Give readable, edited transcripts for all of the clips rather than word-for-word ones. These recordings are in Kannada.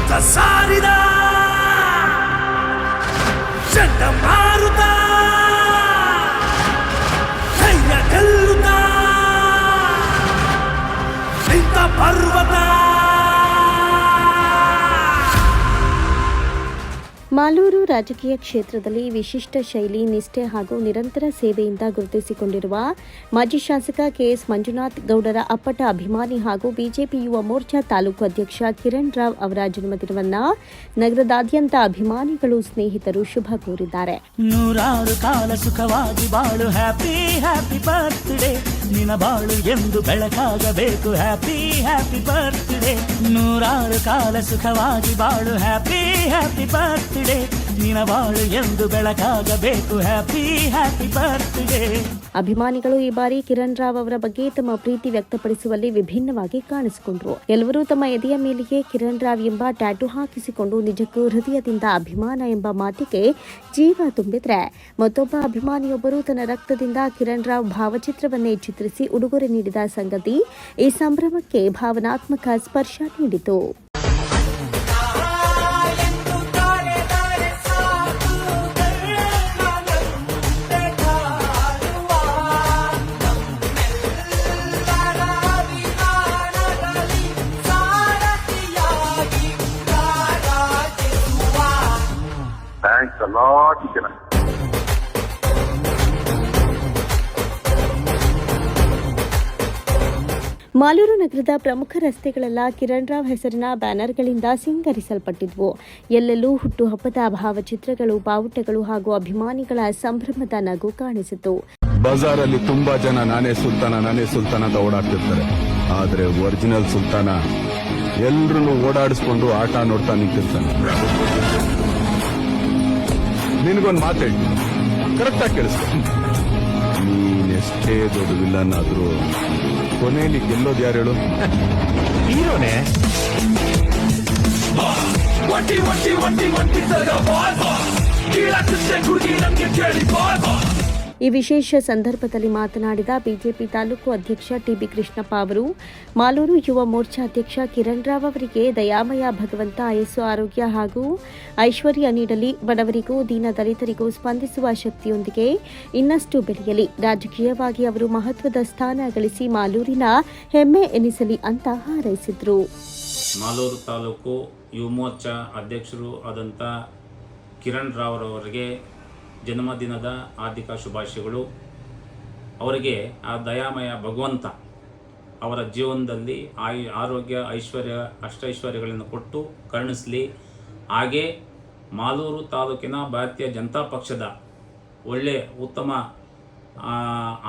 ರಕ್ತ ಸಾರಿದ ಚಂಡಮಾರುತ ಧೈರ್ಯ ಗೆಲ್ಲುತ್ತ ನಿಂತ ಪರ್ವತ. ಮಾಲೂರು ರಾಜಕೀಯ ಕ್ಷೇತ್ರದಲ್ಲಿ ವಿಶಿಷ್ಟ ಶೈಲಿ, ನಿಷ್ಠೆ ಹಾಗೂ ನಿರಂತರ ಸೇವೆಯಿಂದ ಗುರುತಿಸಿಕೊಂಡಿರುವ ಮಾಜಿ ಶಾಸಕ ಕೆಎಸ್ ಮಂಜುನಾಥ್ ಗೌಡರ ಅಪ್ಪಟ ಅಭಿಮಾನಿ ಹಾಗೂ ಬಿಜೆಪಿ ಯುವ ಮೋರ್ಚಾ ತಾಲೂಕು ಅಧ್ಯಕ್ಷ ಕಿರಣ್ ರಾವ್ ಅವರ ಜನ್ಮದಿನವನ್ನು ನಗರದಾದ್ಯಂತ ಅಭಿಮಾನಿಗಳು, ಸ್ನೇಹಿತರು ಶುಭ ಕೋರಿದ್ದಾರೆ. ನೂರಾರು ಕಾಲ ಸುಖವಾಗಿ ಬಾಳು, ಹ್ಯಾಪಿ ಹ್ಯಾಪಿ ಬರ್ತ್ಡೇ, ನಿನ ಬಾಳು ಎಂದು ಬೆಳಕಾಗಬೇಕು, ಹ್ಯಾಪಿ ಹ್ಯಾಪಿ ಬರ್ತ್ಡೇ. ನೂರಾರು ಕಾಲ ಸುಖವಾಗಿ ಬಾಳು, ಹ್ಯಾಪಿ ಹ್ಯಾಪಿ ಬರ್ತ್ಡೇ, ನಿನ ಬಾಳು ಎಂದು ಬೆಳಕಾಗಬೇಕು, ಹ್ಯಾಪಿ ಹ್ಯಾಪಿ ಬರ್ತ್ಡೇ. ಅಭಿಮಾನಿಗಳು ಈ ಬಾರಿ ಕಿರಣ್ ರಾವ್ ಅವರ ಬಗ್ಗೆ ತಮ್ಮ ಪ್ರೀತಿ ವ್ಯಕ್ತಪಡಿಸುವಲ್ಲಿ ವಿಭಿನ್ನವಾಗಿ ಕಾಣಿಸಿಕೊಂಡರು. ಎಲ್ಲರೂ ತಮ್ಮ ಎದೆಯ ಮೇಲೆಯೇ ಕಿರಣ್ ರಾವ್ ಎಂಬ ಟ್ಯಾಟೂ ಹಾಕಿಸಿಕೊಂಡು ನಿಜಕ್ಕೂ ಹೃದಯದಿಂದ ಅಭಿಮಾನ ಎಂಬ ಮಾತಿಗೆ ಜೀವ ತುಂಬಿದ್ರೆ, ಮತ್ತೊಬ್ಬ ಅಭಿಮಾನಿಯೊಬ್ಬರು ತನ್ನ ರಕ್ತದಿಂದ ಕಿರಣ್ ರಾವ್ ಭಾವಚಿತ್ರವನ್ನೇ ಚಿತ್ರಿಸಿ ಉಡುಗೊರೆ ನೀಡಿದ ಸಂಗತಿ ಈ ಸಂಭ್ರಮಕ್ಕೆ ಭಾವನಾತ್ಮಕ ಸ್ಪರ್ಶ ನೀಡಿತು. Thanks a lot, Kiran. Malur ನಗರದ ಪ್ರಮುಖ ರಸ್ತೆಗಳೆಲ್ಲ ಕಿರಣ್ ರಾವ್ ಹೆಸರಿನ ಬ್ಯಾನರ್ಗಳಿಂದ ಸಿಂಗರಿಸಲ್ಪಟ್ಟಿದ್ವು. ಎಲ್ಲೆಲ್ಲೂ ಹುಟ್ಟುಹಬ್ಬದ ಭಾವಚಿತ್ರಗಳು, ಬಾವುಟಗಳು ಹಾಗೂ ಅಭಿಮಾನಿಗಳ ಸಂಭ್ರಮದ ನಗು ಕಾಣಿಸಿತು. ಬಜಾರಲ್ಲಿ ತುಂಬಾ ಜನ ನಾನೇ ಸುಲ್ತಾನ ಅಂತ ಓಡಾಡ್ತಿರ್ತಾರೆ. ಆದ್ರೆ ಒರಿಜಿನಲ್ ಸುಲ್ತಾನ ಎಲ್ರನ್ನೂ ಓಡಾಡಿಸ್ಕೊಂಡು ಆಟ ನೋಡ್ತಾ ನಿಂತಿರ್ತಾನೆ. ನಿನಗೊಂದು ಮಾತೇಳಿ ಕರೆಕ್ಟಾಗಿ ಕೇಳಿಸ್ಕೊ. ನೀನೆಷ್ಟೇ ದೊಡ್ಡ ವಿಲ್ಲನ್ ಆದ್ರೂ ಕೊನೆಯಲ್ಲಿ ಗೆಲ್ಲೋದು ಯಾರು ಹೇಳು? ಹೀರೋನೇ. ಈ ವಿಶೇಷ ಸಂದರ್ಭದಲ್ಲಿ ಮಾತನಾಡಿದ ಬಿಜೆಪಿ ತಾಲೂಕು ಅಧ್ಯಕ್ಷ ಟಿಬಿ ಕೃಷ್ಣಪ್ಪ ಅವರು, ಮಾಲೂರು ಯುವ ಮೋರ್ಚಾ ಅಧ್ಯಕ್ಷ ಕಿರಣ್ ರಾವ್ ಅವರಿಗೆ ದಯಾಮಯ ಭಗವಂತ ಆಯಸ್ಸು, ಆರೋಗ್ಯ ಹಾಗೂ ಐಶ್ವರ್ಯ ನೀಡಲಿ. ಬಡವರಿಗೂ ದೀನ ದಲಿತರಿಗೂ ಸ್ಪಂದಿಸುವ ಶಕ್ತಿಯೊಂದಿಗೆ ಇನ್ನಷ್ಟು ಬೆಳೆಯಲಿ. ರಾಜಕೀಯವಾಗಿ ಅವರು ಮಹತ್ವದ ಸ್ಥಾನ ಗಳಿಸಿ ಮಾಲೂರಿನ ಹೆಮ್ಮೆ ಎನಿಸಲಿ ಅಂತ ಹಾರೈಸಿದ್ರು. ಮಾಲೂರು ತಾಲೂಕು ಯುವ ಮೋರ್ಚಾ ಅಧ್ಯಕ್ಷರು ಆದಂಥ ಕಿರಣ್ ರಾವ್ ಅವರಿಗೆ ಜನ್ಮದಿನದ ಹಾರ್ದಿಕ ಶುಭಾಶಯಗಳು. ಅವರಿಗೆ ಆ ದಯಾಮಯ ಭಗವಂತ ಅವರ ಜೀವನದಲ್ಲಿ ಆರೋಗ್ಯ, ಐಶ್ವರ್ಯ, ಅಷ್ಟೈಶ್ವರ್ಯಗಳನ್ನು ಕೊಟ್ಟು ಕರುಣಿಸಲಿ. ಹಾಗೆ ಮಾಲೂರು ತಾಲೂಕಿನ ಭಾರತೀಯ ಜನತಾ ಪಕ್ಷದ ಒಳ್ಳೆಯ ಉತ್ತಮ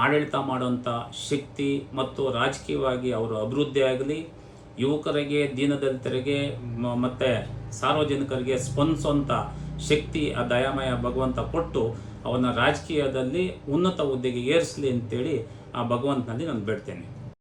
ಆಡಳಿತ ಮಾಡುವಂಥ ಶಕ್ತಿ ಮತ್ತು ರಾಜಕೀಯವಾಗಿ ಅವರು ಅಭಿವೃದ್ಧಿಯಾಗಲಿ. ಯುವಕರಿಗೆ, ದೀನದಲಿತರಿಗೆ ಮತ್ತು ಸಾರ್ವಜನಿಕರಿಗೆ ಸ್ಪಂದಿಸುವಂಥ ಶಕ್ತಿ ಆ ದಯಾಮಯ ಭಗವಂತ ಕೊಟ್ಟು ಅವನ ರಾಜಕೀಯದಲ್ಲಿ ಉನ್ನತ ಹುದ್ದೆಗೆ ಏರಿಸಲಿ ಅಂತೇಳಿ ಆ ಭಗವಂತನಲ್ಲಿ ನಾನು ಬೇಡ್ತೇನೆ.